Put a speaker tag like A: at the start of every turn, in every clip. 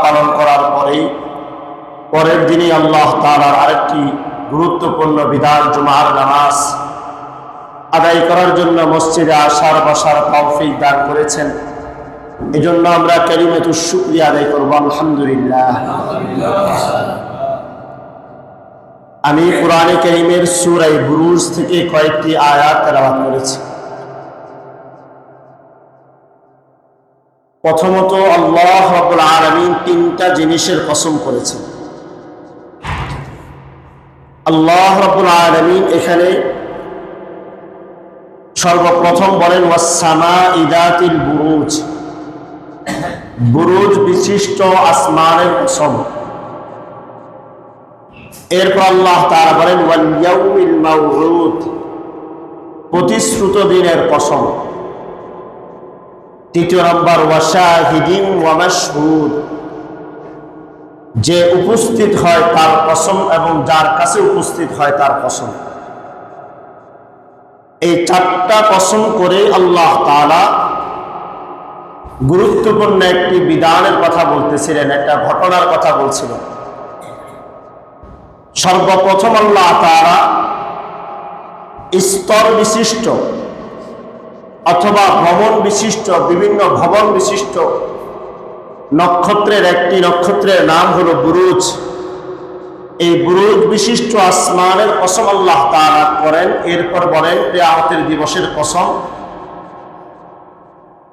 A: পালন করার পরের দিনই আল্লাহ তাআলার আরেকটি গুরুত্বপূর্ণ বিধান জুমার নামাজ আদায় করার জন্য মসজিদে আসার বসার তৌফিক দান করেছেন। এজন্য আমরা কালিমাতুশ শুকরিয়া আদায় করব, আলহামদুলিল্লাহ। আমি কুরআনে কারীমের সূরা বুরুজ থেকে কয়েকটি আয়াত তেলাওয়াত করেছি। প্রথমত আল্লাহ রাব্বুল আলামিন তিনটা জিনিসের কসম করেছেন। আল্লাহ রাব্বুল আলামিন এখানে সর্বপ্রথম বলেন ওয়াস সামাঈ যাতিল বুরুজ, বুরুজ বিশিষ্ট আসমানের কসম। এরপর আল্লাহ তাআলা বলেন ওয়াল ইয়াউমিল মাউউদ, প্রতিশ্রুত দিনের কসম। তৃতীয় নম্বর ওয়াশাহিদিন ওয়া মাশহুদ, যে উপস্থিত হয় তার কসম এবং যার কাছে উপস্থিত হয় তার কসম। এই চারটা কসম করে আল্লাহ তাআলা গুরুত্বপূর্ণ একটি বিধানের কথা বলতেছিলেন, একটা ঘটনার কথা বলছিলেন। সর্বপ্রথম আল্লাহ তাআলা স্তর বিশিষ্ট অথবা ভবন বিশিষ্ট, বিভিন্ন ভবন বিশিষ্ট নক্ষত্রের একটি নক্ষত্রের নাম হলো বুরুজ। এই বুরুজ বিশিষ্ট আসমানের কসম আল্লাহ তাআলা করেন। এরপর বলেন কিয়ামতের দিবসের কসম।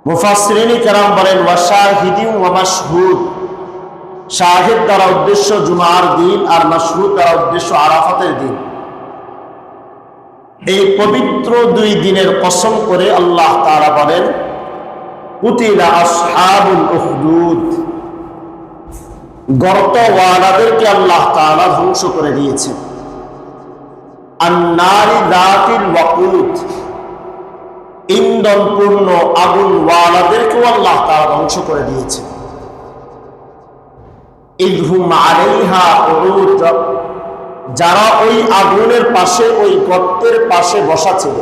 A: মুফাসসিরিন কেরাম বলেন ওয়াশাহিদিন ওয়া মাশহুদ, শাহিদ দ্বারা উদ্দেশ্য জুমার দিন আর মাশহুদ দ্বারা উদ্দেশ্য আরাফাতের দিন। এই পবিত্র দুই দিনের কসম করে আল্লাহ তাআলা বলেন কুতিলা আসহাবুল উখদুদ, গর্তওয়ালাদেরকে আল্লাহ তাআলা ধ্বংস করে দিয়েছেন। আন্নারি যাতিল ওয়াকুদ, ইন্ধনপূর্ণ আগুনওয়ালাদেরকেও আল্লাহ তাআলা ধ্বংস করে দিয়েছেন। ইদহুম আলাইহা উরুদ, যারা ওই আগুনের পাশে, ওই গর্তের পাশে বসা ছিল।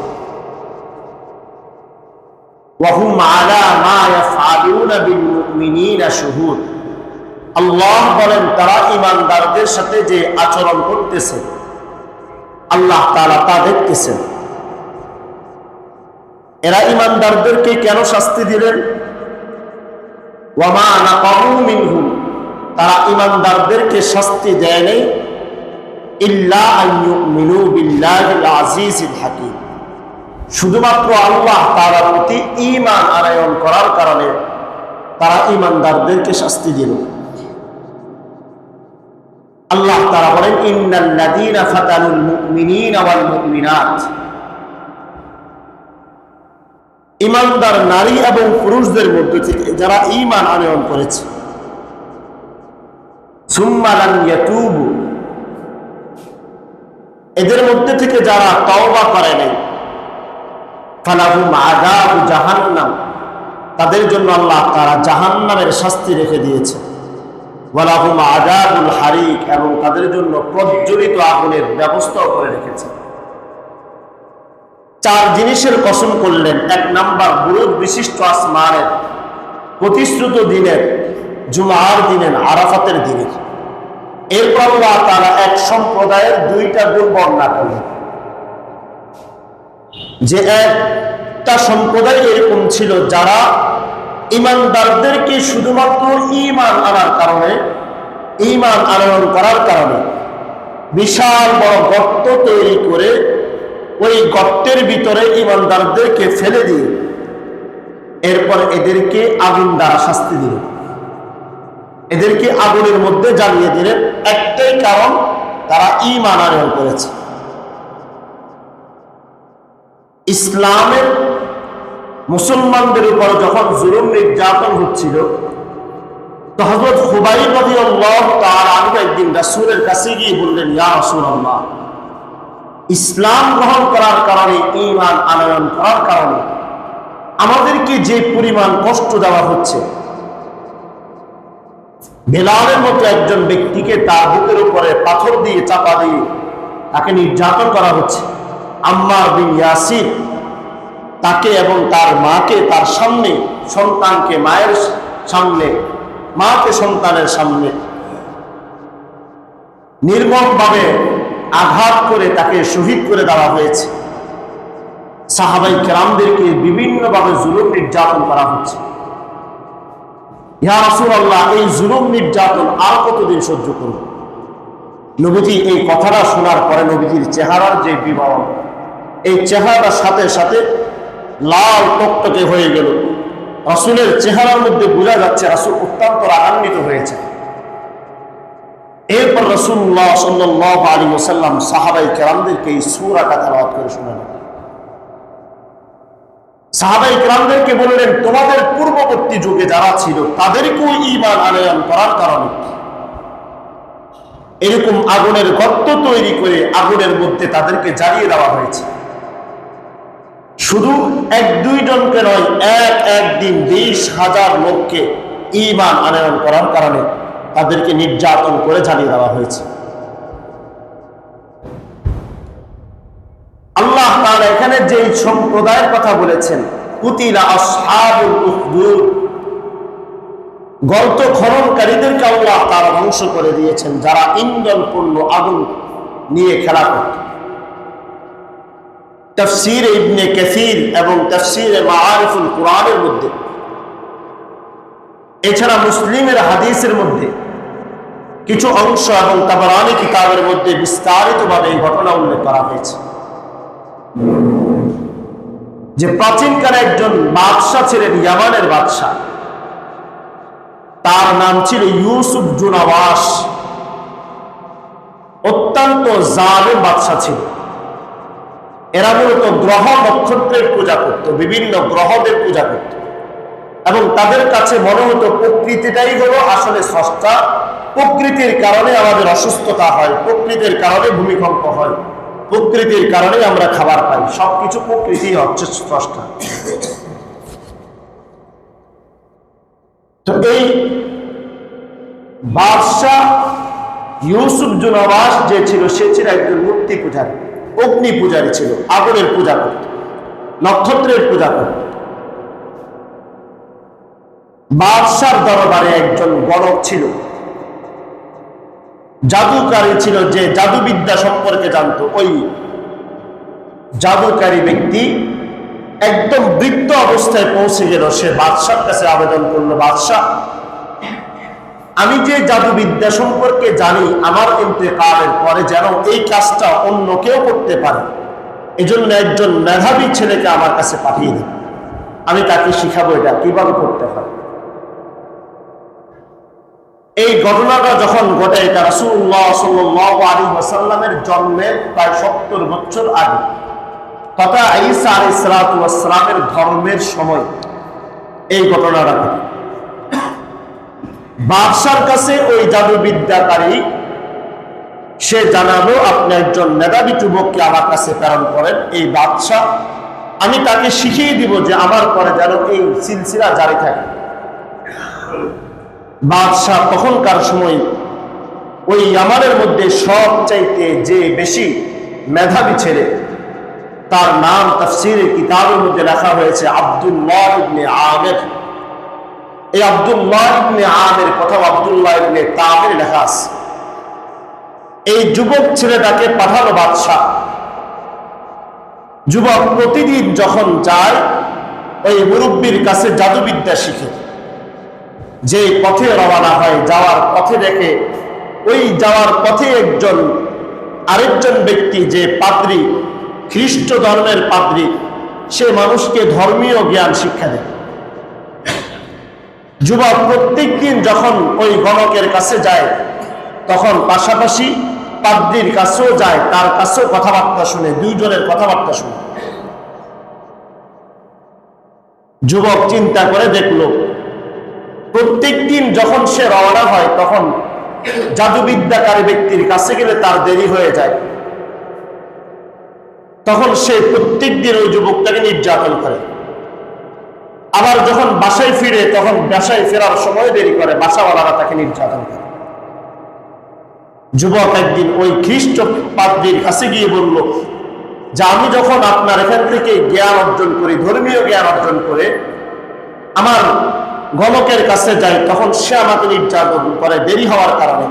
A: ওয়াহুম আলা মা ইয়াফআলুনা বিল মুমিনিনা শুহুদ, আল্লাহ বলেন তারা ঈমানদারদের সাথে যে আচরণ করতেছে আল্লাহ তাআলা তা দেখতেছেন। এরা ঈমানদারদেরকে কেন শাস্তি দিলেন? ওয়া মা নাকামু মিনহুম, তারা ঈমানদারদেরকে শাস্তি দেয় নাই ইল্লা আন ইউমিনু বিল্লাহিল আজিজিল হাকীম, শুধুমাত্র আল্লাহ তাআলার প্রতি ঈমান আনয়ন করার কারণে তারা ঈমানদারদেরকে শাস্তি দিল। আল্লাহ তাআলা বলেন ইন্নাল্লাযীনা ফাতানুল মুমিনিনা ওয়াল মুমিনাত, ঈমানদার নারী এবং পুরুষদের মধ্যে থেকে যারা ঈমান আনয়ন করেছে, সুম্মা লাম ইয়াতুবু, এদের মধ্যে থেকে যারা তওবা করে নাই, ফালাহুম আযাবু জাহান্নাম, তাদের জন্য আল্লাহ তাআলা জাহান্নামের শাস্তি রেখে দিয়েছে। ওয়ালাহুম আযাবুল হারিক, এবং তাদের জন্য প্রজ্বলিত আগুনের ব্যবস্থাও করে রেখেছে। চার জিনিসের কসম করলেন। এক নাম্বার বুরুজ বিশিষ্ট আসমানের, প্রতিশ্রুত দিনের, জুমার দিনের, আরাফাতের দিনের। এরপর আল্লাহ তাআলা এক সম্প্রদায়ের দুইটা গুণ বর্ণনা করলেন, যে একটা সম্প্রদায় এরকম ছিল যারা ঈমানদারদেরকে শুধুমাত্র ঈমান আনার কারণে, ঈমান আনয়ন করার কারণে বিশাল বড় গর্ত তৈরি করে ওই গর্তের ভিতরে ঈমানদারদেরকে ফেলে দিয়ে এরপর এদেরকে আগুন দ্বারা শাস্তি দিলেন, এদেরকে আগুনের মধ্যে জ্বালিয়ে দিলেন। একটাই কারণ, তারা ঈমান আনয়ন করেছে। ইসলামের মুসলমানদের উপর যখন জুলুম নির্যাতন হচ্ছিল, তো হযরত খুবাইব রাদিয়াল্লাহু তাআলা আনহু একদিন রাসূলের কাছে গিয়ে বললেন, ইয়া রাসূলুল্লাহ, ইসলাম গ্রহণ করার কারণে, ঈমান আনয়ন করার কারণে আমাদেরকে যে পরিমাণ কষ্ট দেওয়া হচ্ছে, বেলালের মতো একজন ব্যক্তিকে তার বুকের উপরে পাথর দিয়ে চাপা দিয়ে তাকে নির্যাতন করা হচ্ছে, আম্মার বিন ইয়াসির তাকে এবং তার মাকে তার সামনে, সন্তানকে মায়ের সামনে মাকে সন্তানের সামনে নির্মমভাবে আঘাত করে তাকে শহীদ করে দেওয়া হয়েছে। সাহাবাই কেরামদেরকে বিভিন্নভাবে জুলুম নির্যাতন করা হচ্ছে। ইয়া রাসূলুল্লাহ, এই জুলুম নির্যাতন আর কতদিন সহ্য করব? নবীজি এই কথাটা শোনার পরে নবীজির চেহারার যে বিবরণ, এই চেহারার সাথে সাথে লাল টকটকে হয়ে গেল। রাসূলের চেহারার মধ্যে বোঝা যাচ্ছে রাসূল অত্যন্ত রাগান্বিত হয়েছে। এরপর রাসূলুল্লাহ সাল্লাল্লাহু আলাইহি ওয়াসাল্লাম সাহাবায়ে কেরামদেরকে এই সূরাটা তেলাওয়াত করে শোনালেন। সাহাবায়ে কেরামদেরকে বললেন, তোমাদের পূর্ববর্তী যুগে যারা ছিল তাদেরকেও ঈমান আনয়ন করার কারণে এরকম আগুনের গর্ত তৈরি করে আগুনের মধ্যে তাদেরকে জ্বালিয়ে দেওয়া হয়েছে। শুধু এক দুই জনকে নয়, একদিন 20,000 লোককে ঈমান আনয়ন করার কারণে তাদেরকে নির্যাতন করে জ্বালিয়ে দেওয়া হয়েছে। আল্লাহ তাআলা এখানে যে সম্প্রদায়ের কথা বলেছেন, কুতিলা আসহাবুল উখদুদ, গর্ত খননকারীদেরকে আল্লাহ তাআলা ধ্বংস করে দিয়েছেন, যারা ইন্ধনপূর্ণ আগুন নিয়ে খেলা করত। তাফসীর ইবনে কাসীর এবং তাফসীরে মাআরিফুল কুরআনের মধ্যে, এছাড়া মুসলিমের হাদিসের মধ্যে কিছু অংশ এবং তাবরানী কিতাবের মধ্যে বিস্তারিতভাবে এই ঘটনা উল্লেখ করা হয়েছে যে প্রাচীনকালে একজন বাদশাহ ছিলেন, ইয়ামানের বাদশাহ। তার নাম ছিল ইউসুফ জুনাওয়াশ। অত্যন্ত জালেম বাদশাহ ছিল। এরা মূলত গ্রহ নক্ষত্রের পূজা করত, বিভিন্ন গ্রহদের পূজা করত এবং তাদের কাছে মনে হতো প্রকৃতিটাই হলো আসলে স্রষ্টা। প্রকৃতির কারণে আমাদের অসুস্থতা হয়, প্রকৃতির কারণে ভূমিকম্প হয়, প্রকৃতির কারণে আমরা খাবার পাই, সবকিছু প্রকৃতি হচ্ছে স্রষ্টা। তো এই বাদশাহ ইউসুফ জুনাওয়াশ যে ছিল, সে ছিল একজন মূর্তি পূজারী, অগ্নি পূজারী ছিল, আগুনের পূজা করত, নক্ষত্রের পূজা করত। বাদশার দরবারে একজন গণক ছিল, জাদুকারী ছিল, যে জাদুবিদ্যা সম্পর্কে জানতো। ওই জাদুকারী ব্যক্তি একদম বৃদ্ধ অবস্থায় পৌঁছে গেল। সে বাদশার কাছে আবেদন করলো, বাদশাহ, আমি যে জাদুবিদ্যা সম্পর্কে জানি, আমার ইন্তেকালের পরে যেন এই কাজটা অন্য কেউ করতে পারে, এজন্য একজন মেধাবী ছেলেকে আমার কাছে পাঠিয়ে দিন, আমি তাকে শিখাবো এটা কিভাবে করতে হয়। এই ঘটনাটা যখন ঘটে, এটা রাসূলুল্লাহ সাল্লাল্লাহু আলাইহি ওয়াসাল্লামের জন্মের প্রায় 70 বছর আগে, তথা ঈসা আলাইহিস সালাতু ওয়াস সালামের ধর্মের সময় এই ঘটনাটা ঘটে। বাদশার কাছে ওই জাদুবিদ্যাকারী সে জানালো, আপনি একজন মেধাবী যুবককে আমার কাছে প্রেরণ করেন। এই বাদশাহ, আমি তাকে শিখিয়ে দিব যে আমার পরে যেন এই সিলসিলা জারি থাকে। বাদশাহ তখনকার সময় ওই ইয়ামানের মধ্যে সবচাইতে যে বেশি মেধাবী ছেলে, তার নাম তাফসীরের কিতাবের মধ্যে লেখা হয়েছে আব্দুল্লাহ ইবনে আমির। এই আব্দুল্লাহ ইবনে আমির কোথাও আব্দুল্লাহ ইবনে তামির লেখা আছে। এই যুবক ছেলেটাকে পাঠালো বাদশাহ। যুবক প্রতিদিন যখন যায় ওই মুরব্বীর কাছে জাদুবিদ্যা শিখে, যে পথে রওনা হয়, যাওয়ার পথে দেখে ওই যাওয়ার পথে আরেকজন ব্যক্তি, যে পাদ্রী, খ্রিস্ট ধর্মের পাদ্রী, সে মানুষকে ধর্মীয় জ্ঞান শিক্ষা দেয়। যুবক প্রত্যেক দিন যখন ওই গণকের কাছে যায়, তখন পাশাপাশি পাদ্রীর কাছেও যায়, তার কাছেও কথাবার্তা শুনে, দুইজনের কথাবার্তা শুনে। যুবক চিন্তা করে দেখলো, প্রত্যেক দিন যখন সে রওনা হয়, তখন জাদুবিদ্যাকারী ব্যক্তির কাছে গেলে তার দেরি হয়ে যায়। তখন সে প্রত্যেক দিন ওই যুবকটাকে নির্যাতন করে। আবার যখন বাসায় ফিরে, তখন বাসায় ফেরার সময় দেরি করে, বাসাওয়ালারা তাকে নির্যাতন করে। যুবক একদিন ওই খ্রিস্ট পাদ্রীর কাছে গিয়ে বলল যে, আমি যখন আপনার এখান থেকে জ্ঞান অর্জন করি, ধর্মীয় জ্ঞান অর্জন করে আমার গণকের কাছে যাই তখন সে আমাকে নির্যাতন করে দেরি হওয়ার কারণে,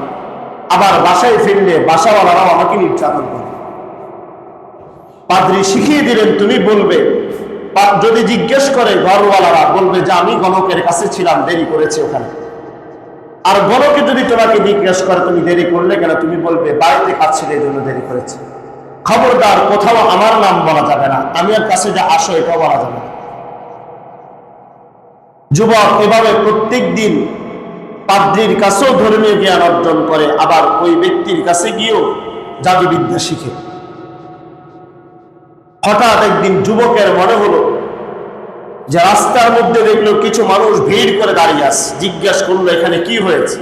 A: আবার বাসায় ফিরলে বাসাওয়ালারাও আমাকে নির্যাতন করে। পাদ্রী শিখিয়ে দিলেন তুমি বলবে, যদি জিজ্ঞেস করে ঘরওয়ালারা বলবে যে আমি গণকের কাছে ছিলাম, দেরি করেছে ওখানে। আর গণকে যদি তোমাকে জিজ্ঞেস করে তুমি দেরি করলে কেন, তুমি বলবে বাড়িতে কাজ ছিল এই জন্য দেরি করেছে। খবরদার কোথাও আমার নাম বলা যাবে না, আমি আর কাছে যা আসো এটাও বলা যাবে না। যুবক এভাবে প্রত্যেক দিন পাদ্রীর কাছেও ধর্মীয় জ্ঞান অর্জন করে, আবার ওই ব্যক্তির কাছে গিয়েও জাদুবিদ্যা শিখে। হঠাৎ একদিন যুবকের মনে হলো যে রাস্তার মধ্যে দেখলো কিছু মানুষ ভিড় করে দাঁড়িয়ে আছে। জিজ্ঞাসা করলো এখানে কি হয়েছে।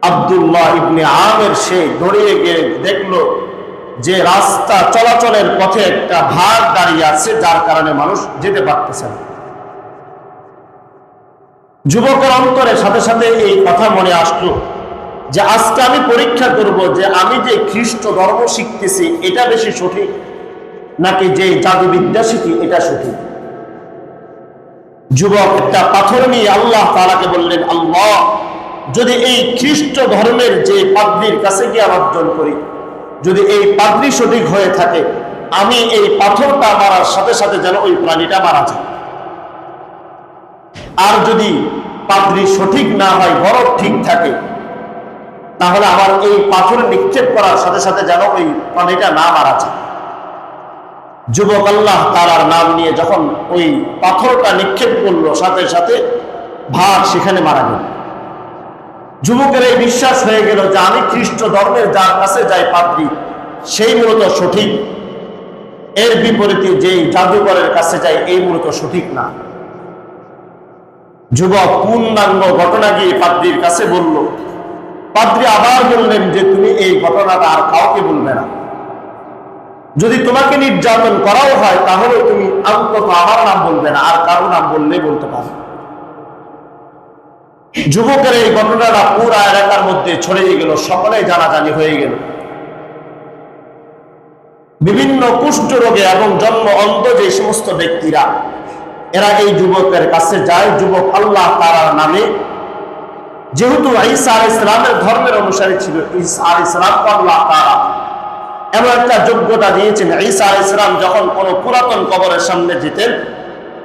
A: আব্দুল্লাহ ইবনে আমের সে দৌড়িয়ে গিয়ে দেখলো যে রাস্তা চলাচলের পথে একটা ভাগ দাঁড়িয়ে আছে, যার কারণে মানুষ যেতে পারতেছে না। যুবকের অন্তরের সাথে সাথে এই কথা মনে আসলো যে আজকে আমি পরীক্ষা করব যে আমি যে খ্রিস্ট ধর্ম শিখতেছি এটা বেশি সঠিক নাকি যে জাদুবিদ্যা শিখি এটা সঠিক। যুবক একটা পাথর নিয়ে আল্লাহ তাআলাকে বললেন, আল্লাহ, যদি এই খ্রিস্ট ধর্মের যে পাদ্রীর কাছে গিয়ে অর্জন করি, যদি এই পাদ্রী সঠিক হয়ে থাকে, আমি এই পাথরটা মারার সাথে সাথে যেন ওই প্রাণীটা মারা যায়। আর যদি পাদ্রী সঠিক না হয়, গরব ঠিক থাকে, তাহলে আমার এই পাথর নিক্ষেপ করার সাথে সাথে যেন ওই প্রাণীটা না মারা যায়। যুবক আল্লাহ তাআলার নাম নিয়ে যখন ওই পাথরটা নিক্ষেপ করলো, সাথে সাথে ভাগ সেখানে মারা গেল। যুবকের এই বিশ্বাস হয়ে গেল যে আমি খ্রিস্ট ধর্মের যার কাছে যাই পাদ্রী, সেই মূলত সঠিক, এর বিপরীতে যেই জাদুকরের কাছে যাই এই মূলত সঠিক না। যুবক পূর্ণাঙ্গ ঘটনা গিয়ে পাদ্রীর কাছে বলল। পাদ্রী আবার বললেন যে তুমি এই ঘটনাটা আর কাউকে বলবে না। যদি তোমাকে নির্যাতন করাও হয় তাহলে তুমি অন্তত আমার নাম বলবে না, আর কারো নাম বললে বলতে পারো। যুবকের এই ঘটনাটা পুরা এলাকার মধ্যে ছড়িয়ে গেল, সকলেই জানাজানি হয়ে গেল। বিভিন্ন কুষ্ঠ রোগে এবং জন্ম অন্ধ যে সমস্ত ব্যক্তিরা এরা এই যুবকের কাছে যায়। যুবক আল্লাহ তাআলার নামে, যেহেতু ঈসা আলাইহিস সালামের ধর্মের অনুসারী ছিল, ঈসা আলাইহিস সালামকে আল্লাহ তাআলা এমন একটা যোগ্যতা দিয়েছেন, ঈসা আলাইহিস সালাম যখন কোন পুরাতন কবরের সামনে যেতেন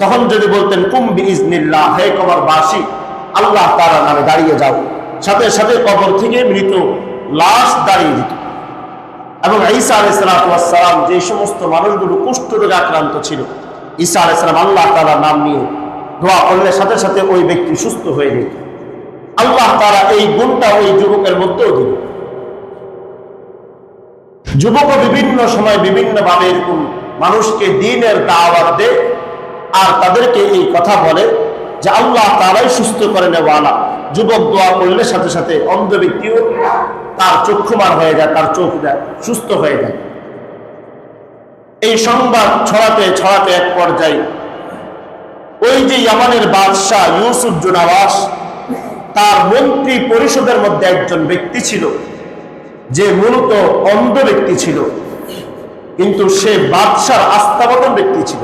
A: তখন যদি বলতেন কুম বিইজনিল্লাহ, হে কবরবাসী আল্লাহ তাআলার নামে দাঁড়িয়ে যাও, সাথে সাথে কবর থেকে মৃত লাশ দাঁড়িয়ে দিত। এবং ঈসা আলাইহিস সালাম যে সমস্ত মানুষগুলো কুষ্ঠ রোগে আক্রান্ত ছিল, ঈসা আলাইহিস সালাম আল্লাহ তাআলার নাম নিয়ে দোয়া করলে সাথে সাথে ওই ব্যক্তি সুস্থ হয়ে যেত। আল্লাহ তাআলা এই গুণটা ওই যুবকের মধ্যেও দিল। যুবক বিভিন্ন সময় বিভিন্ন ভাবে এরকম মানুষকে দ্বীনের দাওয়াত দেয়, আর তাদেরকে এই কথা বলে যে আল্লাহ তাআলাই সুস্থ করে নেওয়ালা। যুবক দোয়া করলে সাথে সাথে অন্ধ ব্যক্তিও তার চক্ষুমান হয়ে যায়, তার চোখ সুস্থ হয়ে যায়। এই সংবাদ ছড়াতে ছড়াতে এক পর্যায়ে ওই যে ইয়ামানের বাদশাহ ইউসুফ জুনাওয়াস, তার মন্ত্রী পরিষদের মধ্যে একজন ব্যক্তি ছিল যে মূলত অন্ধ ব্যক্তি ছিল, কিন্তু সে বাদশার আস্থাবাদন ব্যক্তি ছিল।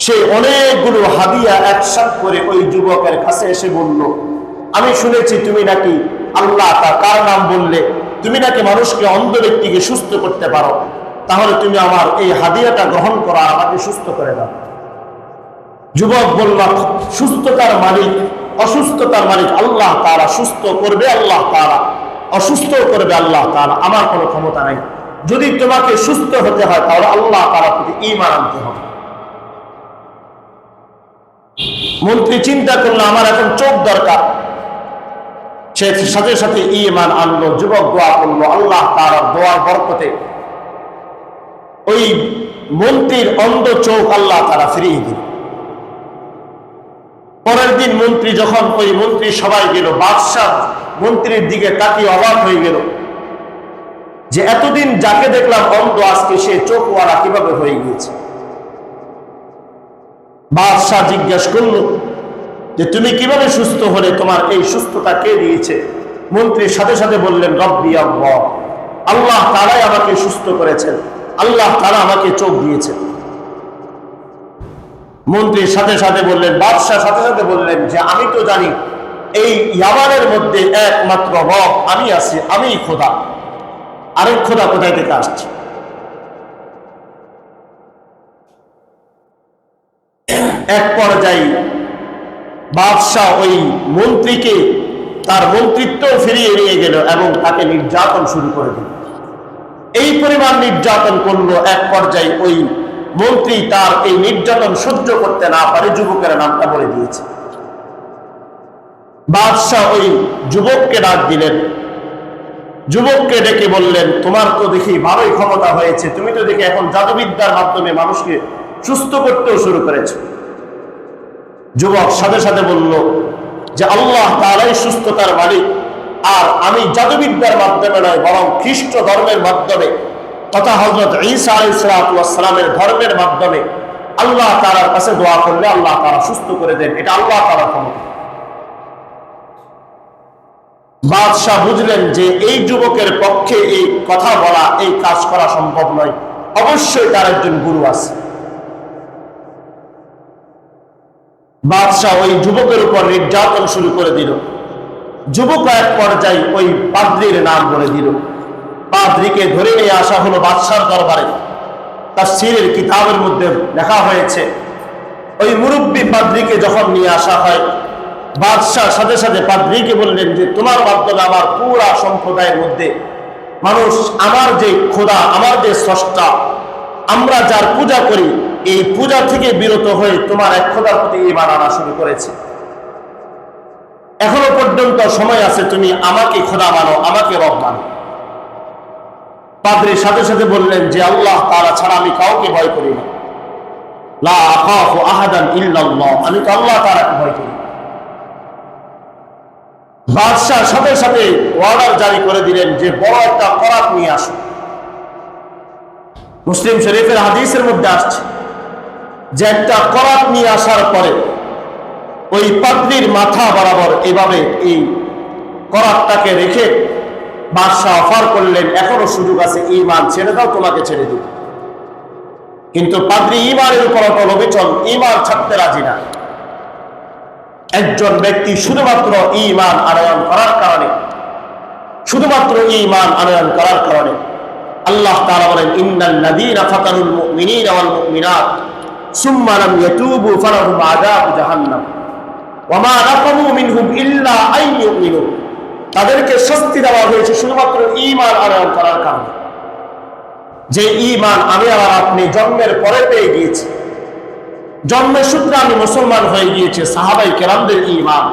A: সে অনেকগুলো হাদিয়া একসাথ করে ওই যুবকের কাছে এসে বলল, আমি শুনেছি তুমি নাকি আল্লাহ কার নাম বললে তুমি নাকি মানুষকে, অন্ধ ব্যক্তিকে সুস্থ করতে পারো, তাহলে তুমি আমার এই হাদিয়াটা গ্রহণ করো, আমাকে সুস্থ করে দাও। যুবক বলল, সুস্থতার মালিক অসুস্থতার মালিক আল্লাহ তাআলা, সুস্থ করবে আল্লাহ তাআলা, অসুস্থ করবে আল্লাহ তাআলা, আমার কোনো ক্ষমতা নাই। যদি তোমাকে সুস্থ হতে হয় তাহলে আল্লাহ তাআলার প্রতি ঈমান আনতে হবে। মন্ত্রী চিন্তা করলো আমার এখন চোখ দরকার, সে সাথে সাথে ঈমান আনলো। যুবক দোয়া করলো, আল্লাহ তাআলার দোয়ার বরকতে ওই মন্ত্রীর অন্ধ চোখ আল্লাহ তাআলা ফিরিয়ে দিল। পরের দিন মন্ত্রী যখন ওই মন্ত্রী সবাই গেল, বাদশাহ মন্ত্রীর দিকে তাকিয়ে অবাক হয়ে গেল যে এতদিন যাকে দেখলাম অন্ধ, আজকে সে চোখওয়ালা কিভাবে হয়ে গিয়েছে। বাদশাহ জিজ্ঞাসা করলো যে তুমি কিভাবে সুস্থ হলে, তোমার এই সুস্থতা কে দিয়েছে? মন্ত্রীর সাথে সাথে বললেন, রব্বি আল্লাহ, আল্লাহ তাআলাই আমাকে সুস্থ করেছেন, আল্লাহ তাআলা আমাকে চোখ দিয়েছেন। মন্ত্রীর সাথে সাথে বললেন, বাদশাহ সাথে সাথে বললেন যে আমি তো জানি এই ইয়ামানের মধ্যে একমাত্র রব আমি আছি, আমি খোদা, আরেক খোদা কোথায় থেকে আসছে? এক পর্যায়ে বাদশাহ ওই মন্ত্রীকে তার মন্ত্রিত্ব ফিরিয়ে নিয়ে গেল এবং তাকে নির্যাতন শুরু করে দিল। এই পরিমাণ নির্যাতন করলো, এক পর্যায়ে ওই মন্ত্রী তার এই নির্যাতন সহ্য করতে না পারে যুবকের নামটা বলে দিয়েছে। বাদশাহ ওই যুবককে ডাক দিলেন, যুবককে ডেকে বললেন, তোমার তো দেখি ভালোই ক্ষমতা হয়েছে, তুমি তো দেখি এখন জাদুবিদ্যার মাধ্যমে মানুষকে সুস্থ করতেও শুরু করেছো। যুবক সাথে সাথে বলল যে আল্লাহ তাআলাই সুস্থতার মালিক, আর আমি জাদুবিদ্যার মাধ্যমে নয় বরং খ্রিস্ট ধর্মের মাধ্যমে তথা হযরত ঈসা আলাইহিস সালামের ধর্মের মাধ্যমে আল্লাহ তাআলার কাছে দোয়া করলে আল্লাহ তাআলা সুস্থ করে দেন, এটা আল্লাহ তাআলার ক্ষমতা। বাদশাহ বুঝলেন যে এই যুবকের পক্ষে এই কথা বলা, এই কাজ করা সম্ভব নয়, অবশ্যই তার একজন গুরু আছে। বাদশাহ ওই যুবকের উপর নির্যাতন শুরু করে দিল। যুবক এক পর্যায়ে ওই পাদ্রীর নাম বলে দিল। পাদ্রীকে ধরে নিয়ে আসা হলো বাদশার দরবারে। তাফসীরের কিতাবের মধ্যে লেখা হয়েছে, ওই মুরব্বী পাদ্রীকে যখন নিয়ে আসা হয়, বাদশাহ সাথে সাথে পাদ্রীকে বললেন যে তোমার মাধ্যমে আমার পুরা সম্প্রদায়ের মধ্যে মানুষ আমার যে খোদা, আমার যে স্রষ্টা, আমরা যার পূজা করি, এই পূজা থেকে বিরত হয়ে তোমার এক খোদার প্রতি ঈমান আনা শুরু করেছে। এখনো পর্যন্ত সময় আছে, তুমি আমাকে খোদা মানো, আমাকে রব মানো। পাদ্রী সাথে সাথে বললেন যে আল্লাহ তাআলা ছাড়া আমি কাউকে ভয় করি না, লা আখাফু আহাদান ইল্লাল্লাহ, আমি তো আল্লাহ তাআলাকে ভয় করি। বাদশাহ সাথে সাথে অর্ডার জারি করে দিলেন যে বড় একটা করাত নিয়ে আসো। মুসলিম শরীফের হাদিসের মধ্যে আসছে যে একটা করাত নিয়ে আসার পরে ওই পাদ্রীর মাথা বরাবর এভাবে এই করাতটাকে রেখে বাদশাহ অফার করলেন, এখনো সুযোগ আছে, ঈমান ছেড়ে দাও, তোমাকে ছেড়ে দিব। কিন্তু পাদ্রী ঈমানের উপর অটল অবিচল, ঈমান ছাড়তে রাজি না। একজন ব্যক্তি শুধুমাত্র ঈমান আনয়ন করার কারণে, শুধুমাত্র ঈমান আনয়ন করার কারণে আল্লাহ তাআলা বলেন, ইন্নাল্লাযীনা ফাতানুল মুমিনিনা ওয়াল মুমিনাত সুম্মা লাম ইয়াতুবু ফালাহুম আযাবু জাহান্নাম ওয়া মা নাকামু মিনহুম ইল্লা আন ইউমিনু। তাদেরকে শাস্তি দেওয়া হয়েছে শুধুমাত্র ঈমান আনয়ন করার কারণে। যে ঈমান আমি আর আপনি জন্মের পরে পেয়ে গিয়েছি, জন্মের সূত্রে আমি মুসলমান হয়ে গিয়েছি, সাহাবায়ে কেরামদের ঈমান,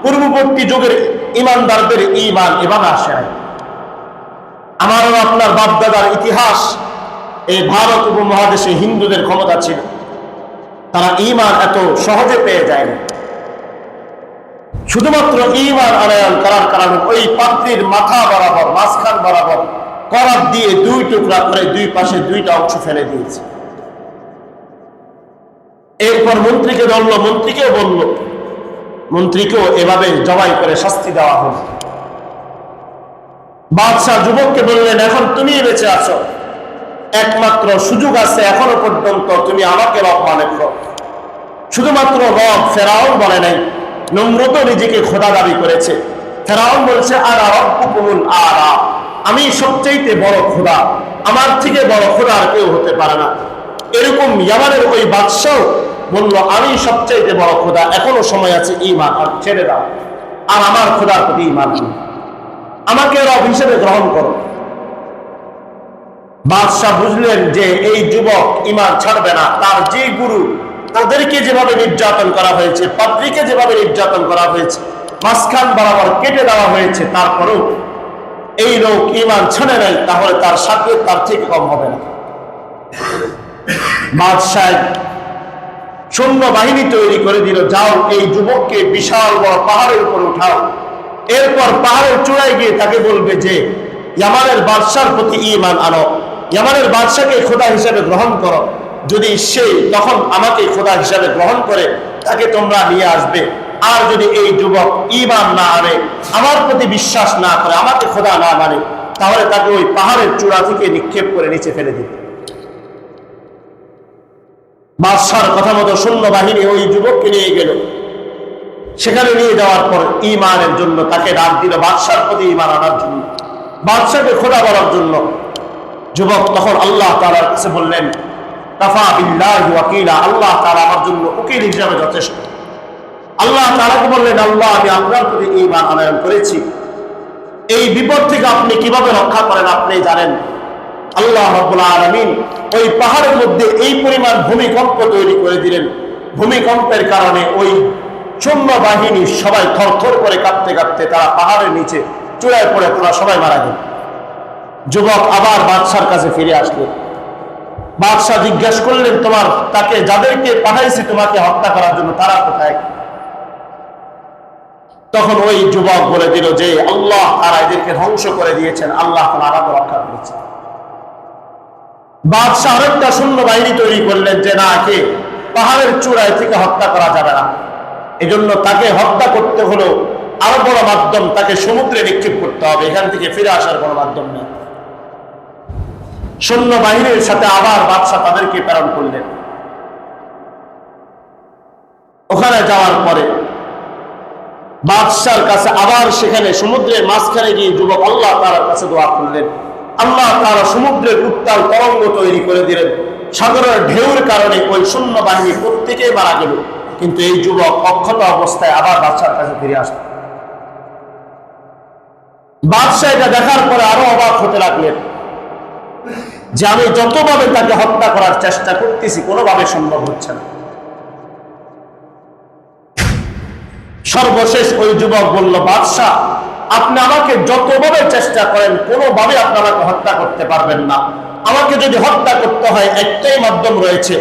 A: পূর্ববর্তী যুগের ঈমানদারদের ঈমান এভাবে আসে নাই। আমারও আপনার বাপদাদার ইতিহাস, এই ভারত উপমহাদেশে হিন্দুদের ক্ষমতা ছিল, তারা ঈমান এত সহজে পেয়ে যায়নি। শুধুমাত্র ঈমান আনয়ন করার কারণে ওই পাদ্রীর মাথা বরাবর, মাঝখান বরাবর করাত দিয়ে দুই টুকরা করে দুই পাশে দুইটা অংশ ফেলে দিয়েছে। এরপর মন্ত্রীকে ধরলো, মন্ত্রীকেও বলল, মন্ত্রীকেও এভাবে জবাই করে শাস্তি দেওয়া হল। বাদশাহ যুবককে বললেন, এখন তুমি বেঁচে আছো, একমাত্র সুযোগ আছে, এখনো পর্যন্ত তুমি আমাকে রব মনে করো। শুধুমাত্র রব ফেরাউন বলে নাই, নমরুদ নিজেকে খোদা দাবি করেছে। ফেরাউন বলছে আনা রাব্বুকুমুল আ'লা, আমি সবচেয়ে বড় খোদা, আমার থেকে বড় খোদা আর কেউ হতে পারে না। এরকম ইয়ামানের ওই বাদশাহ বলল, আমি সবচেয়ে বড় খোদা, এখনো সময় আছে, ঈমান আর ছেড়ে দাও, আর আমার খোদার প্রতি ঈমান আনো, আমাকে রব হিসেবে গ্রহণ করো। বাদশাহ বুঝলেন যে এই যুবক ঈমান ছাড়বে না। তার যে গুরু, তাদেরকে যেভাবে নির্যাতন করা হয়েছে, পাদ্রীকে যেভাবে নির্যাতন করা হয়েছে, মাঝখান বরাবর কেটে দেওয়া হয়েছে, তারপরেও এই লোক ঈমান ছাড়ে নাই, তাহলে তার সাথে তার থেকে কম হবে না। বাদশাহ সৈন্য বাহিনী তৈরি করে দিল, যাও এই যুবককে বিশাল বড় পাহাড়ের উপর উঠাও, এরপর পাহাড়ের চূড়ায় গিয়ে তাকে বলবে যে ইয়ামানের বাদশার প্রতি ঈমান আনো, ইয়ামানের বাদশাকে খোদা হিসেবে গ্রহণ করো। যদি সে তখন আমাকে খোদা হিসেবে গ্রহণ করে, তাকে তোমরা নিয়ে আসবে। আর যদি এই যুবক ঈমান না আনে, আমার প্রতি বিশ্বাস না করে, আমাকে খোদা না মানে, তাহলে তাকে ওই পাহাড়ের চূড়া থেকে নিক্ষেপ করে নিচে ফেলে দিবে। বাদশার কথা মতো সৈন্যবাহিনী ওই যুবককে নিয়ে গেল। সেখানে নিয়ে যাওয়ার পর ঈমানের জন্য তাকে ডাক দিল, বাদশার প্রতি ঈমান আনার জন্য, বাদশাকে খোদা বলার জন্য। যুবক তখন আল্লাহ তাআলার কাছে বললেন, কাফা বিল্লাহি ওয়াকিলা, আল্লাহ তাআলা আমার জন্য উকিল হিসাবে যথেষ্ট। আল্লাহ তাআলাকে বললেন, আল্লাহ আমি আপনার প্রতি ঈমান আনয়ন করেছি, এই বিপদ থেকে আপনি কিভাবে রক্ষা করেন আপনি জানেন। আল্লাহ রাব্বুল আলামিন ওই পাহাড়ের মধ্যে এই পরিমাণ ভূমিকম্প তৈরি করে দিলেন, ভূমিকম্পের কারণে ওই সৈন্যবাহিনী সবাই থরথর করে কাঁপতে কাঁপতে তারা পাহাড়ের নিচে চূড়ায় পড়ে তারা সবাই মারা গেল। যুবক আবার বাদশার কাছে ফিরে আসলো। বাদশাহ জিজ্ঞাসা করলেন, তোমার তাকে যাদেরকে পাঠাইছি তোমাকে হত্যা করার জন্য তারা কোথায়? তখন ওই যুবক বলে দিল যে আল্লাহ তারা এদেরকে ধ্বংস করে দিয়েছেন, আল্লাহ তাআলা আমাকে রক্ষা করেছেন। বাদশাহ আরেকটা সৈন্যবাহিনী তৈরি করলেন যে না, কে পাহাড়ের চূড়ায় থেকে হত্যা করা যাবে না, এজন্য তাকে হত্যা করতে হলো আরো বড় মাধ্যম, তাকে সমুদ্রে নিক্ষেপ করতে হবে, এখান থেকে ফিরে আসার কোনো মাধ্যম নেই। সৈন্যবাহিনীর সাথে আবার বাদশাহ তাদেরকে প্রেরণ করলেন। ওখানে যাওয়ার পরে বাদশার কাছে আবার সেখানে সমুদ্রের মাঝখানে গিয়ে যুবক আল্লাহ তাআলার কাছে দোয়া করলেন। আল্লাহ তাআলা সমুদ্রের উত্তাল তরঙ্গ তৈরি করে দিলেন, সাগরের ঢেউর কারণে ওই সৈন্যবাহিনী প্রত্যেকেই মারা গেল। কিন্তু এই যুবক অক্ষত অবস্থায় আবার বাদশার কাছে ফিরে আসলেন। বাদশাহ এটা দেখার পরে আরো অবাক হতে লাগলেন যে আমি যতভাবে তাকে হত্যা করার চেষ্টা করতেছি কোনোভাবে সম্ভব হচ্ছে না। সর্বশেষ ওই যুবক বলল, বাদশাহ আপনি আমাকে যতভাবে চেষ্টা করেন কোনোভাবে আপনি আমাকে হত্যা করতে পারবেন না। আমাকে যদি হত্যা করতে হয় একটাই মাধ্যম রয়েছে,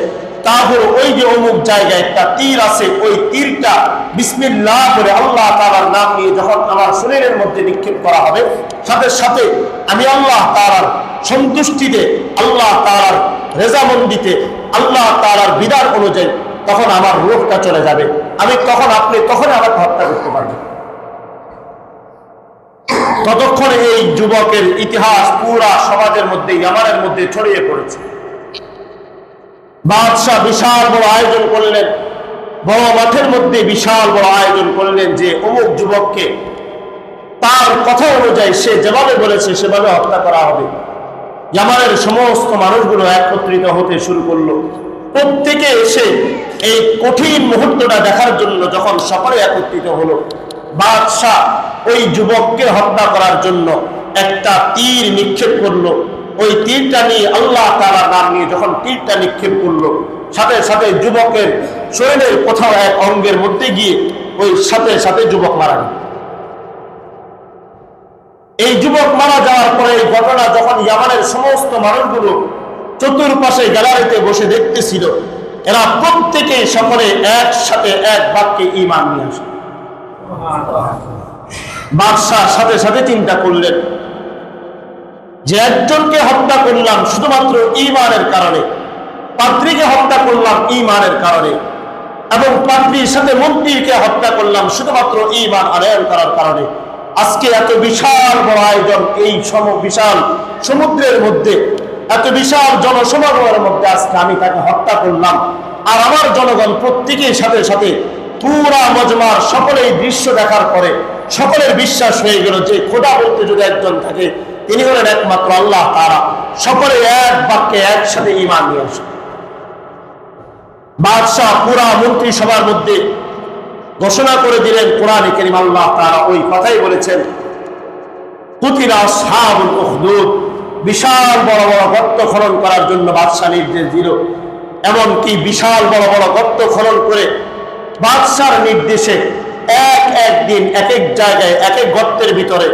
A: তা হলো ওই যে অমুক জায়গায় একটা তীর আছে, ওই তীরটা বিসমিল্লাহ বলে আল্লাহ তাআলার নাম নিয়ে যখন আমার শরীরের মধ্যে নিক্ষেপ করা হবে, সাথে সাথে আমি আল্লাহ তাআলার সন্তুষ্টিতে, আল্লাহ তাআলার রেজামন্দিতে, আল্লাহ তাআলার বিধান অনুযায়ী তখন আমার রূহটা চলে যাবে, আমি তখন আপনি তখন আমাকে হত্যা করতে পারবেন। ততক্ষণে এই যুবকের ইতিহাস পুরা সমাজের মধ্যে, ইয়ামানের মধ্যে ছড়িয়ে পড়েছে। বাদশাহ বিশাল বড় আয়োজন করলেন, বড় মাঠের মধ্যে বিশাল বড় আয়োজন করলেন যে অমুক যুবককে তার কথা অনুযায়ী সে যেভাবে বলেছে সেভাবে হত্যা করা হবে। ইয়ামানের সমস্ত মানুষগুলো একত্রিত হতে শুরু করলো। প্রত্যেকে এসে এই কঠিন মুহূর্তটা দেখার জন্য যখন সকলে একত্রিত হলো, বাদশাহ ওই যুবককে হত্যা করার জন্য একটা তীর নিক্ষেপ করলো। ওই তীরটা নিয়ে আল্লাহ তাআলার নাম নিয়ে যখন তীরটা নিক্ষেপ করলো, সাথে সাথে যুবকের শরীরের কোথাও এক অঙ্গের মধ্যে গিয়ে ওই সাথে সাথে যুবক মারা গেল। এই যুবক মারা যাওয়ার পরে এই ঘটনা যখন ইয়ামানের সমস্ত মানুষগুলো চতুর্পাশে গ্যালারিতে বসে দেখতেছিল, এরা প্রত্যেকে সকলে একসাথে এক বাক্যে ঈমান নিয়ে আসে। বাদশাহ সাথে সাথে চিন্তা করলেন যে একজনকে হত্যা করলাম শুধুমাত্র ঈমানের কারণে, পাত্রীকে হত্যা করলাম ঈমানের কারণে, এবং পাত্রীর সাথে মন্ত্রীকে হত্যা করলাম শুধুমাত্র ঈমান আনয়ন করার কারণে। আজকে এত বিশাল বড় আয়োজন, এই বিশাল সমুদ্রের মধ্যে, এত বিশাল জনসমাগমের মধ্যে আজকে আমি তাকে হত্যা করলাম, আর আমার জনগণ প্রত্যেকের সাথে সাথে পুরা মজমার সকলেই দৃশ্য দেখার পরে সকলের বিশ্বাস হয়ে গেল যে খোদা বলতে যদি একজন থাকে তিনি হলেন একমাত্র আল্লাহ তাআলা। সকলে এক বাক্যে একসাথে ঈমান নিয়ে আসে। বাদশাহ পুরা মন্ত্রী সভার মধ্যে ঘোষণা করে দিলেন, কোরআনে কারীম আল্লাহ তাআলা ওই কথাই বলেছেন, কুতিলা আসহাবুল উখদুদ, বিশাল বড় বড় গর্ত খনন করার জন্য বাদশাহ নির্দেশ দিল। এমনকি বিশাল বড় বড় গর্ত খনন করে বাদশার নির্দেশে এক এক দিন এক এক জায়গায় এক এক গর্তের ভিতরে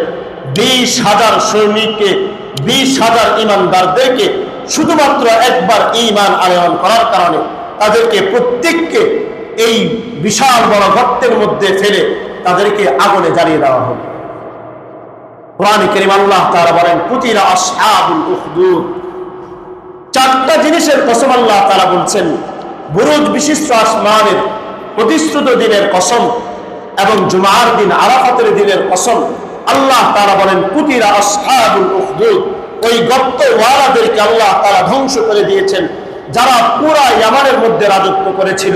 A: 20,000 সৈনিককে, 20,000 ঈমানদারদেরকে শুধুমাত্র একবার ঈমান আনয়ন করার কারণে তাদেরকে প্রত্যেককে এই বিশাল বড় গর্তের মধ্যে ফেলে তাদেরকে আগুনে জ্বালিয়ে দেওয়া হবে। কোরআনে কারীম আল্লাহ তাআলা বলেন, কুতিলা আসহাবুল উখদুদ। 4টা জিনিসের কসম আল্লাহ তাআলা বলছেন, বুরুজ বিশিষ্ট আসমানের প্রতিশ্রুত দিনের কসম এবং জুমার দিন আরাফাতের দিনের কসম। আল্লাহ তাআলা বলেন, কুতিলা আসহাবুল উখদুদ, ওই গর্তওয়ালাদেরকে আল্লাহ তাআলা ধ্বংস করে দিয়েছেন। যারা পুরা ইয়ামানের মধ্যে রাজত্ব করেছিল,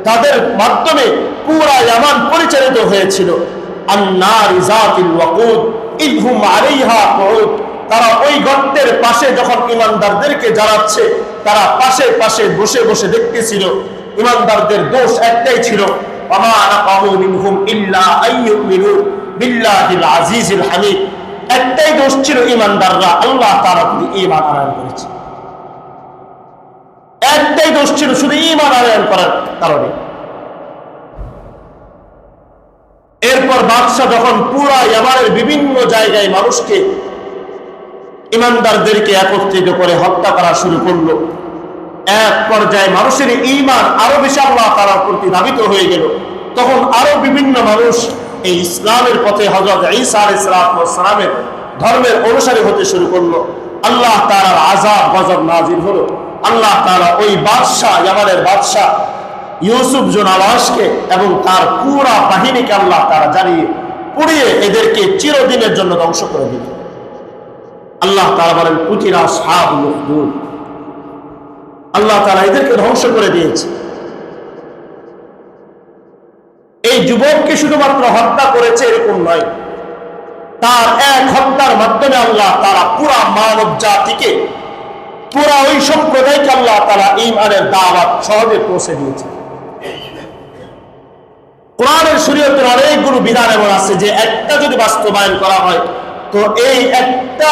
A: তাদের মাধ্যমে পুরা ইয়ামান পরিচালিত হয়েছিল। আন-নারি যাতিল ওয়াকুদ ইদহুম আলাইহা কুউদ, তারা ওই গর্তের পাশে যখন ঈমানদারদেরকে জ্বালাচ্ছে, তারা পাশে পাশে বসে বসে দেখতেছিল। ঈমানদারদের দোষ একটাই ছিল, ওয়ামা নাকামু মিনহুম ইল্লা আইয়ুমিনু বিল্লাহিল আজিজিল হামিদ। একটাই দোষ ছিল ঈমানদাররা আল্লাহ তাআলার প্রতি ঈমান আনয়ন করেছে। একটাই দোষ ছিল, শুধু ঈমান আনয়ন করার কারণে। এরপর বাদশা যখন পুরা ইয়ামানের বিভিন্ন জায়গায় মানুষকে, ঈমানদারদেরকে একত্রিত করে হত্যা করা শুরু করলো, এক পর্যায়ে মানুষের ঈমান আরো বেশি আল্লাহ তাআলার প্রতি ধাবিত হয়ে গেল। তখন আরো বিভিন্ন মানুষ এই ইসলামের পথে হযরত ঈসা আলাইহিস সালামের ধর্মের অনুসারী হতে শুরু করলো। আল্লাহ তাআলার আযাব গজব নাযিল হলো। আল্লাহ তাআলা ওই বাদশা, ইয়ামানের বাদশা ইউসুফ জুনাওয়াশকে এবং তার পুরা বাহিনীকে আল্লাহ তাআলা জ্বালিয়ে পুড়িয়ে এদেরকে চিরদিনের জন্য ধ্বংস করে দিল। আল্লাহ তাআলা বলেন কুতিলা আসহাবুল উখদুদ, আল্লাহ তাআলা এদেরকে ধ্বংস করে দিয়েছে। এই যুবককে শুধুমাত্র হত্যা করেছে এরকম নয়, তার এক হত্যার মাধ্যমে আল্লাহ তাআলা পুরা মানব জাতিকে, পুরা ওই সম্প্রদায়কে আল্লাহ তাআলা ঈমানের দাওয়াত সহজে পৌঁছে দিয়েছে। কোরআনের শরীয়তের অনেকগুলো বিধান এমন আছে যে একটা যদি বাস্তবায়ন করা হয়, তো এই একটা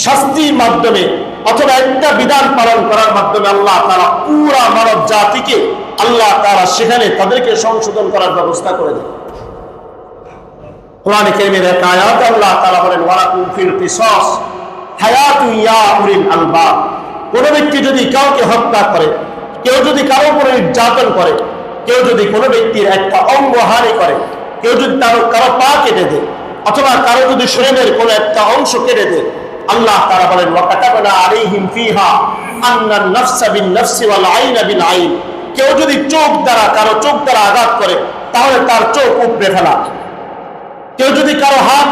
A: শাস্তির মাধ্যমে অথবা একটা বিধান পালন করার মাধ্যমে আল্লাহ তাআলা পুরা মানব জাতিকে, আল্লাহ তাআলা সেখানে তাদেরকে সংশোধন করার ব্যবস্থা করে দেন। কোরআনে কারীমের এক আয়াতে আল্লাহ তাআলা বলেন ওয়ালাকুম ফিল কিসাস হায়াতুন ইয়া উলিল আলবাব। কোন ব্যক্তি যদি কাউকে হত্যা করে, কেউ যদি কারো উপরে নির্যাতন করে, কেউ যদি কোনো ব্যক্তির একটা অঙ্গ হানি করে, কেউ যদি কারো পা কেটে দেয়, অথবা কারো যদি শরীরের কোনো একটা অংশ কেটে দেয়, আল্লাহ তাআলা বলেন ওয়া কাতাবনা আলাইহিম ফিহা আন্নান নাফসা বিন নাফসি ওয়াল আইনা বিল আইন। কেউ যদি কারো চোখ দ্বারা আঘাত করে, তাহলে তার চোখ উপড়ে ফেলা। কেউ যদি কারো হাত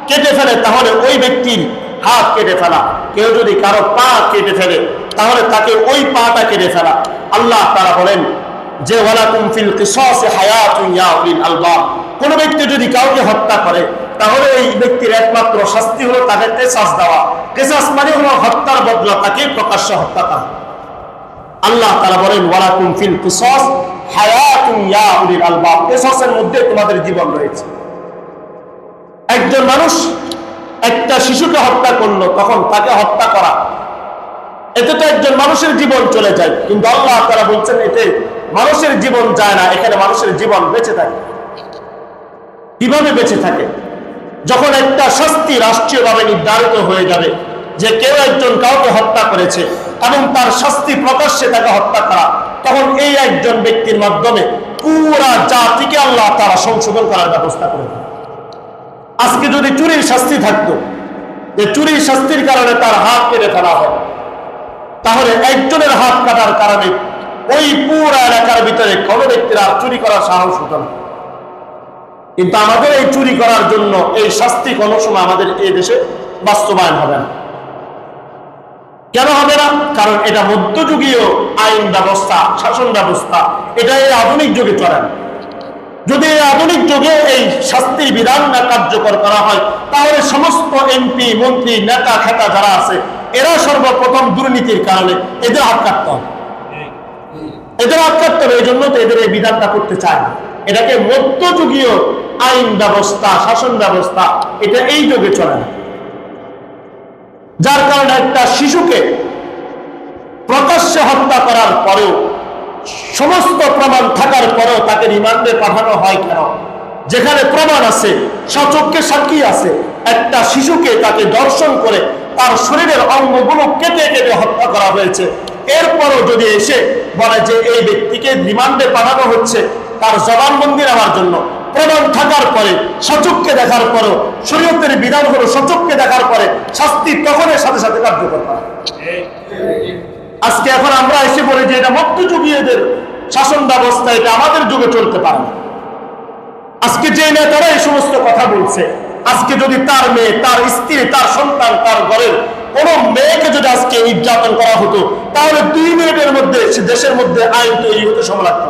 A: কেটে ফেলে, তাহলে ওই ব্যক্তির হাত কেটে ফেলা। কেউ যদি কারো পা কেটে ফেলে, তাহলে তাকে ওই পাটা কেটে ফেলা। আল্লাহ তাআলা বলেন যে ওয়ালাকুম ফিল কিসাসি হায়াতুন ইয়া উলিল আলবাব। কোন ব্যক্তি যদি কাউকে হত্যা করে, তাহলে এই ব্যক্তির একমাত্র শাস্তি হলো তাকে কিসাস দেওয়া। কিসাস মানে হলো হত্যার বদলা তাকে প্রকাশ্যে হত্যা করা। আল্লাহ তাআলা বলেন ওয়ালাকুম ফিল কিসাস হায়াতুন ইয়া উলিল আলবাব। কিসাসের মধ্যে তোমাদের জীবন রয়েছে। একজন মানুষ একটা শিশুকে হত্যা করলো, তখন তাকে হত্যা করা, এতে তো একজন মানুষের জীবন চলে যায়। কিন্তু আল্লাহ তাআলা বলছেন এতে মানুষের জীবন যায় না, এখানে মানুষের জীবন বেঁচে থাকে। কিভাবে বেঁচে থাকে? যখন একটা শাস্তি রাষ্ট্রীয়ভাবে নির্ধারিত হয়ে যাবে যে কেউ একজন কাউকে হত্যা করেছে এবং তার শাস্তি প্রকাশ্যে তাকে হত্যা করা, তখন এই একজন ব্যক্তির মাধ্যমে পুরা জাতিকে আল্লাহ তাআলা সংশোধন করার ব্যবস্থা করে দেন। আজকে যদি চুরির শাস্তি থাকতো, যে চুরির শাস্তির কারণে তার হাত কেটে ফেলা হয়, তাহলে একজনের হাত কাটার কারণে ওই পুরা এলাকার ভিতরে কোনো ব্যক্তির আর চুরি করার সাহস হতো না। কিন্তু আমাদের এই চুরি করার জন্য এই শাস্তি কোনো সময় আমাদের এই দেশে বাস্তবায়ন হবে না। কেন হবে না? কারণ এটা মধ্যযুগীয় আইন ব্যবস্থা, শাসন ব্যবস্থা, এটা এই আধুনিক যুগে চলে না। যদি এই আধুনিক যুগে এই শাস্তির বিধান না কার্যকর করা হয়, তাহলে সমস্ত এমপি, মন্ত্রী, নেতা খেতা যারা আছে, এরা সর্বপ্রথম দুর্নীতির কারণে এদের হাত কাটতে হবে। এদের হাত কাটতে হবে, এই জন্য তো এদের এই বিধানটা করতে চায় না। এটাকে মধ্যযুগীয় আইন ব্যবস্থা, শাসন ব্যবস্থা, এটা এই যুগে চলে না। যার কারণে একটা শিশুকে প্রকাশ্যে হত্যা করার পরেও, সমস্ত প্রমাণ থাকার পরেও তাকে রিমান্ডে পাঠানো হয় কেন? যেখানে প্রমাণ আছে, সচক্ষে সাক্ষী আছে, একটা শিশুকে তাকে ধর্ষণ করে তার শরীরের অঙ্গগুলো কেটে কেটে হত্যা করা হয়েছে, এরপরও যদি এসে বলে যে এই ব্যক্তিকে রিমান্ডে পাঠানো হচ্ছে তার জবানবন্দি নেওয়ার জন্য, প্রমাণ থাকার পরে, সচক্ষে দেখার পরেও, শরীয়তের বিধান হলো সচক্ষে দেখার পরে শাস্তি তখনের সাথে সাথে কার্যকর করা। আজকে এখন আমরা এসে বলি যে এটা মধ্যযুগীয়দের শাসন ব্যবস্থা, এটা আমাদের যুগে চলতে পারে না। আজকে যে নেতারা এই সমস্ত কথা বলছে, আজকে যদি তার মেয়ে, তার স্ত্রী, তার সন্তান, তার ঘরের কোন মেয়েকে যদি আজকে নির্যাতন করা হতো তাহলে 2 মিনিটের মধ্যে দেশের মধ্যে আইন তৈরি হতে সময় লাগতো।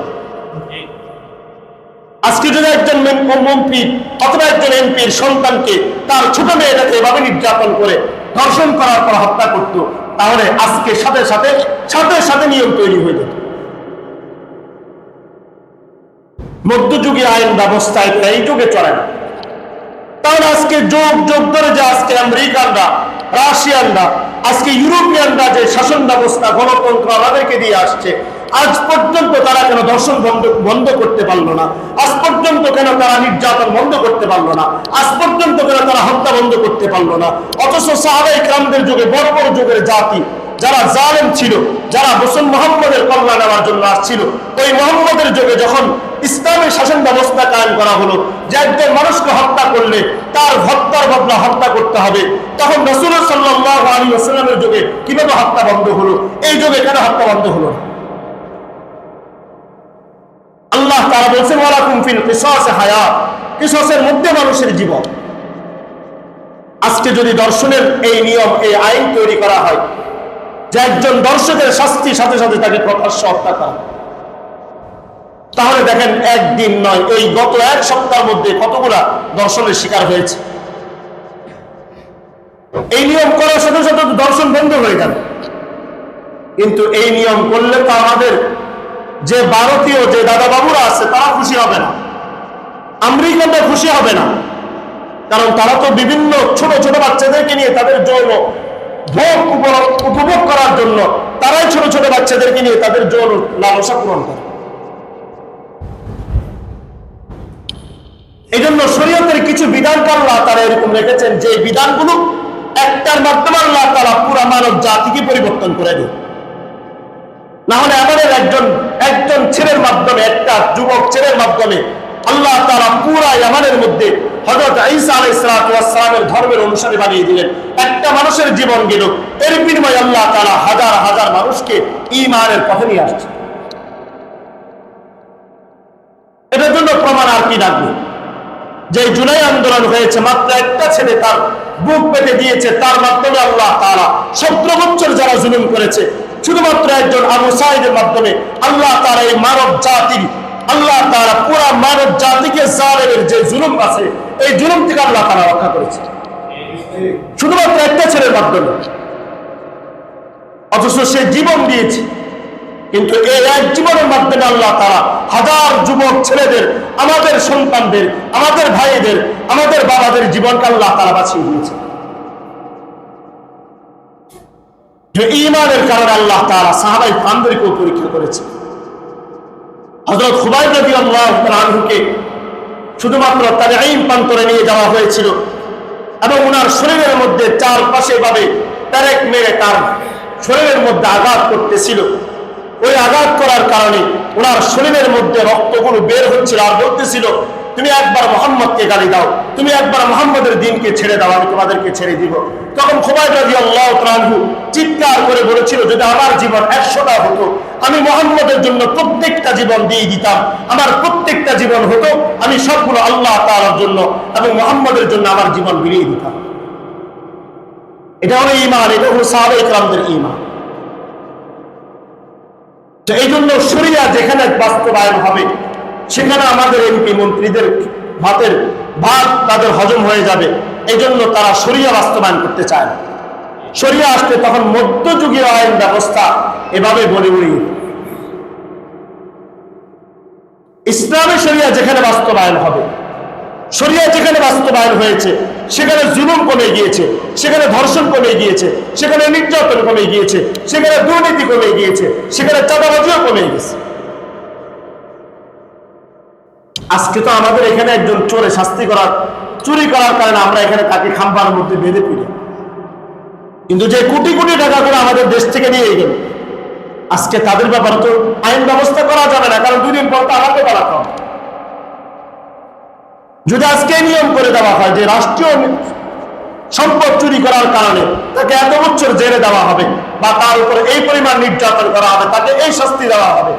A: আজকে যদি একজন মন্ত্রী অথবা একজন এমপির সন্তানকে তার ছোট মেয়েটাকে এভাবে নির্যাতন করে ধর্ষণ করার পর হত্যা করত, তাহলে আজকে সাথে সাথে নিয়ম তৈরি হয়ে যেত। মধ্যযুগী আইন ব্যবস্থা এই যুগে চলে না। তাহলে আজকে যুগ ধরে যে আজকে আমেরিকানরা, রাশিয়ানরা, আজকে ইউরোপিয়ানরা যে শাসন ব্যবস্থা গণতন্ত্র আমাদেরকে দিয়ে আসছে, আজ পর্যন্ত তারা কেন ধর্ষণ বন্ধ করতে পারলো না? আজ পর্যন্ত কেন তারা নির্যাতন বন্ধ করতে পারলো না? আজ পর্যন্ত কেন তারা হত্যা বন্ধ করতে পারলো না? অথচ সাহাবায়ে কেরামদের যুগে বড় বড় যুগের জাতি যারা জালেম ছিল, যারা রসুল মুহাম্মদের কল্যাণ নেওয়ার জন্য আসছিল, ওই মুহাম্মদের যুগে যখন ইসলামের শাসন ব্যবস্থা কায়েম করা হলো যে একজন মানুষকে হত্যা করলে তার হত্যার বদলা হত্যা করতে হবে, তখন রাসূল সাল্লাল্লাহু আলাইহি ওয়াসাল্লামের যুগে কিভাবে হত্যা বন্ধ হলো? এই যুগে কেন হত্যা বন্ধ হলো না? আল্লাহ তাআলা বলেছেন ওয়ালাকুম ফিল কিসাসি হায়াত, কিসাসের মধ্যে মানুষের জীবন। আজকে যদি দর্শনের এই নিয়ম, এই আইন তৈরি করা হয় যে একজন দর্শকের শাস্তির সাথে সাথে তাকে প্রকাশ্য হত্যা করা, তাহলে দেখেন একদিন নয়, এই গত 1 সপ্তাহের মধ্যে কতগুলা দর্শনের শিকার হয়েছে। এই নিয়ম করার সাথে সাথে দর্শন বন্ধ হয়ে গেল। কিন্তু এই নিয়ম করলে তো আমাদের যে ভারতীয় যে দাদা বাবুরা আছে তারা খুশি হবে না, আমেরিকানরা খুশি হবে না, কারণ তারা তো বিভিন্ন ছোট ছোট বাচ্চাদেরকে নিয়ে তাদের যৌন ভোগ উপভোগ করার জন্য তারাই ছোট ছোট বাচ্চাদেরকে নিয়ে তাদের যৌন লালসা পূরণ করে। এই জন্য শরীয়তের কিছু বিধান আল্লাহ তারা এরকম রেখেছেন যে বিধানগুলো একটার মাধ্যমে আল্লাহ তারা পুরা মানব জাতিকে পরিবর্তন করে দেয়। না হলে আমাদের একজন ছেলের মাধ্যমে, একটা যুবক ছেলের মাধ্যমে আল্লাহ তাআলা পুরা ইয়ামানের মধ্যে হযরত ঈসা আলাইহিস সালামের ধর্মের অনুসারী বানিয়ে দিলেন। একটা মানুষের জীবন গেল, এর বিনিময়ে আল্লাহ তাআলা হাজার হাজার মানুষকে ঈমানের পথে নিয়ে আসছে। এটার জন্য প্রমাণ আর কি লাগবে? যে জুলাই আন্দোলন হয়েছে, মাত্র একটা ছেলে তার বুক পেতে দিয়েছে, তার মাধ্যমে আল্লাহ তাআলা 17 বছর যারা জুলুম করেছে, শুধুমাত্র একজন আবু সাঈদের মাধ্যমে আল্লাহ তাআলা এই মানব জাতির, আল্লাহ তাআলা পুরা মানব জাতিকে জালেমের যে জুলুম আছে এই জুলুম থেকে আল্লাহ তাআলা রক্ষা করেছে শুধুমাত্র একটা ছেলের মাধ্যমে। অথচ সে জীবন দিয়েছে, কিন্তু এই এক জীবনের মাধ্যমে আল্লাহ তাআলা হাজার যুবক ছেলেদের, আমাদের সন্তানদের, আমাদের ভাইদের, আমাদের বাবাদের জীবনকে আল্লাহ তাআলা বাঁচিয়ে দিয়েছে। যে ঈমানের কারণে আল্লাহ তাআলা সাহাবায়ে কেরামদেরকেও পরীক্ষা করেছে। হযরত খুবাইব রাদিয়াল্লাহু তাআলা আনহুকে শুধুমাত্র তানঈম প্রান্তরে নিয়ে যাওয়া হয়েছিল এবং ওনার শরীরের মধ্যে চারপাশে ভাবে তারেক মেরে তার শরীরের মধ্যে আঘাত করতেছিল। ওই আঘাত করার কারণে ওনার শরীরের মধ্যে রক্তগুলো বের হচ্ছিল আর বলতেছিল, তুমি একবার মুহাম্মদকে গালি দাও, তুমি একবার মুহাম্মদের দ্বীনকে ছেড়ে দাও, আমি তোমাদেরকে ছেড়ে দিব। তখন খুবাইব রাদিয়াল্লাহু তাআলা আনহু চিৎকার করে বলেছিল, যদি আমার জীবন 100টা হতো আমি মুহাম্মদের জন্য প্রত্যেকটা জীবন দিয়ে দিতাম। আমার প্রত্যেকটা জীবন হতো আমি সবগুলো আল্লাহ তাআলার জন্য এবং মুহাম্মদের জন্য আমার জীবন বিলিয়ে দিতাম। এটা হলো ঈমান, এটা হলো সাহাবায়ে কেরামদের ঈমান। তো এই জন্য শরিয়া যেখানে বাস্তবায়ন হবে সেখানে আমাদের এমপি মন্ত্রীদের ভাতের ভাত তাদের হজম হয়ে যাবে। এই জন্য তারা শরিয়া বাস্তবায়ন করতে চায় না। শরিয়া আসলে তখন মধ্যযুগীয় আইন ব্যবস্থা এভাবে বলে উড়িয়ে। ইসলামী শরিয়া যেখানে বাস্তবায়ন হবে, শরিয়া যেখানে বাস্তবায়ন হয়েছে সেখানে জুলুম কমে গিয়েছে, সেখানে ধর্ষণ কমে গিয়েছে, সেখানে নির্যাতন কমে গিয়েছে, সেখানে দুর্নীতি কমে গিয়েছে, সেখানে চাঁদাবাজিও কমে গেছে। আজকে তো আমাদের এখানে একজন চোরে চুরি করার কারণে আমরা এখানে তাকে খাম্বার মধ্যে বেঁধে ফিরি, কিন্তু যে কোটি কোটি টাকা করে আমাদের দেশ থেকে নিয়ে গেল, আজকে তাদের ব্যাপারে তো আইন ব্যবস্থা করা যাবে না, কারণ 2 দিন পর তো আমাকে বাড়াতে হবে। যদি আজকে নিয়ম করে দেওয়া হয় যে রাষ্ট্রীয় সম্পদ চুরি করার কারণে তাকে এত বছর জেলে দেওয়া হবে বা তার উপরে এই পরিমাণ নির্যাতন করা হবে, তাকে এই শাস্তি দেওয়া হবে,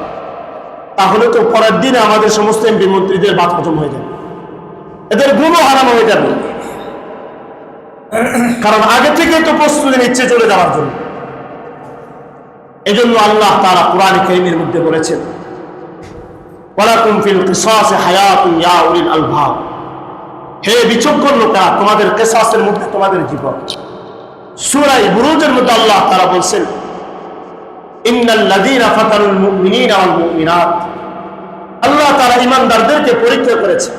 A: তাহলে তো পরের দিনে আমাদের সমস্ত এমপি মন্ত্রীদের ভাত হজম হয়ে যাবে, এদের গুণও হারাম হয়ে যাবে। কারণ আগে থেকে তো প্রস্তুতি নিচ্ছে চলে যাওয়ার জন্য। এজন্য আল্লাহ তাআলা কোরআনে কারীমের মধ্যে বলেছেন, ওয়ালাকুম ফিল কিসাসি হায়াতুন ইয়া উলিল আলবাব, হে বিচক্ষণ লোকেরা, তোমাদের কিসাসের মধ্যে তোমাদের জীবন। সূরা বুরুজের মধ্যে আল্লাহ তাআলা বলেন, ইন্নাল লাযীনা ফাতানুল মুমিনিনা ওয়াল মুমিনাত, আল্লাহ তাআলা ঈমানদারদেরকে পরীক্ষা করেছে,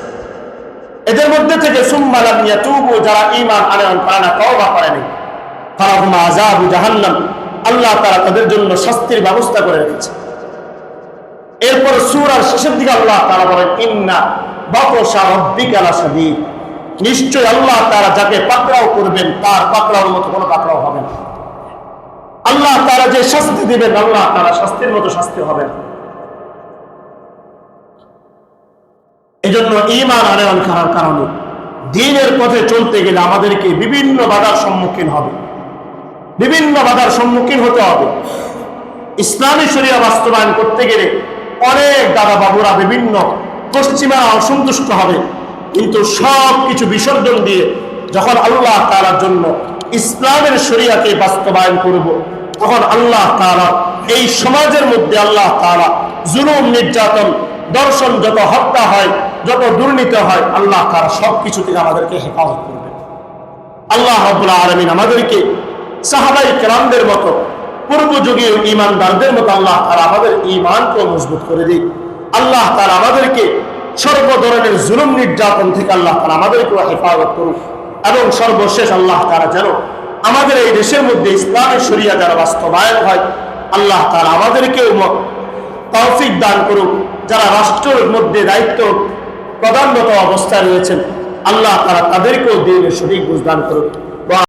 A: এদের মধ্যে থেকে সুম্মা লাম ইয়াতুবু, যারা ঈমান আনয়ন করে না, তওবা করে না, ফালাহুম আযাবু জাহান্নাম, আল্লাহ তাআলা তাদের জন্য শাস্তির ব্যবস্থা করে রেখেছে। এরপর সূরার শেষের দিকে আল্লাহ তাআলা বলেন, ইন্না বাতশা রাব্বিকা লাশাদীদ, নিশ্চয় আল্লাহ তাআলা যাকে পাকড়াও করবেন তার পাকড়াওর মতো কোনো পাকড়াও হবে না। আল্লাহ তাআলা যে শাস্তি দিবেন, আল্লাহ তাআলা শাস্তির মতো শাস্তি হবে না। এজন্য ঈমান আনয়ন করার কারণে দ্বীনের পথে চলতে গেলে আমাদেরকে বিভিন্ন বাধার সম্মুখীন হবে, বিভিন্ন বাধার সম্মুখীন হতে হবে। ইসলামী শরিয়া বাস্তবায়ন করতে গেলে অনেক দাদা বাবুরা বিভিন্ন পশ্চিমা অসন্তুষ্ট হবে, কিন্তু সব কিছু বিসর্জন দিয়ে যখন আল্লাহ তাআলার জন্য ইসলামের শরিয়াকে বাস্তবায়ন করব, তখন আল্লাহ তাআলা এই সমাজের মধ্যে আল্লাহ তাআলা জুলুম, নির্যাতন, দর্শন, যত হত্যা হয়, যত দুর্নীতি হয়, আল্লাহ তাআলা সবকিছু থেকে আমাদেরকে হেফাজত করবেন। আল্লাহ রাব্বুল আলামিন আমাদেরকে সাহাবায়ে কেরামদের মতো পূর্বযুগীয় ঈমানদারদের মতো আল্লাহ তাআলা আমাদের ঈমানকে মজবুত করে দিন। আল্লাহ তাআলা আমাদেরকে সর্ব ধরনের জুলুম, নির্যাতন থেকে আল্লাহ তাআলা আমাদেরকে হেফাজত করুন। এবং সর্বশেষ আল্লাহ তাআলা যেন আমাদের এই দেশের মধ্যে ইসলামের শরিয়া যারা বাস্তবায়ন হয়, আল্লাহ তাআলা আমাদেরকেও তৌফিক দান করুন। যারা রাষ্ট্রের মধ্যে দায়িত্ব প্রধানগত অবস্থায় রয়েছেন, আল্লাহ তাআলা তাদেরকেও দ্বীনের সঠিক বুঝ দান করুন।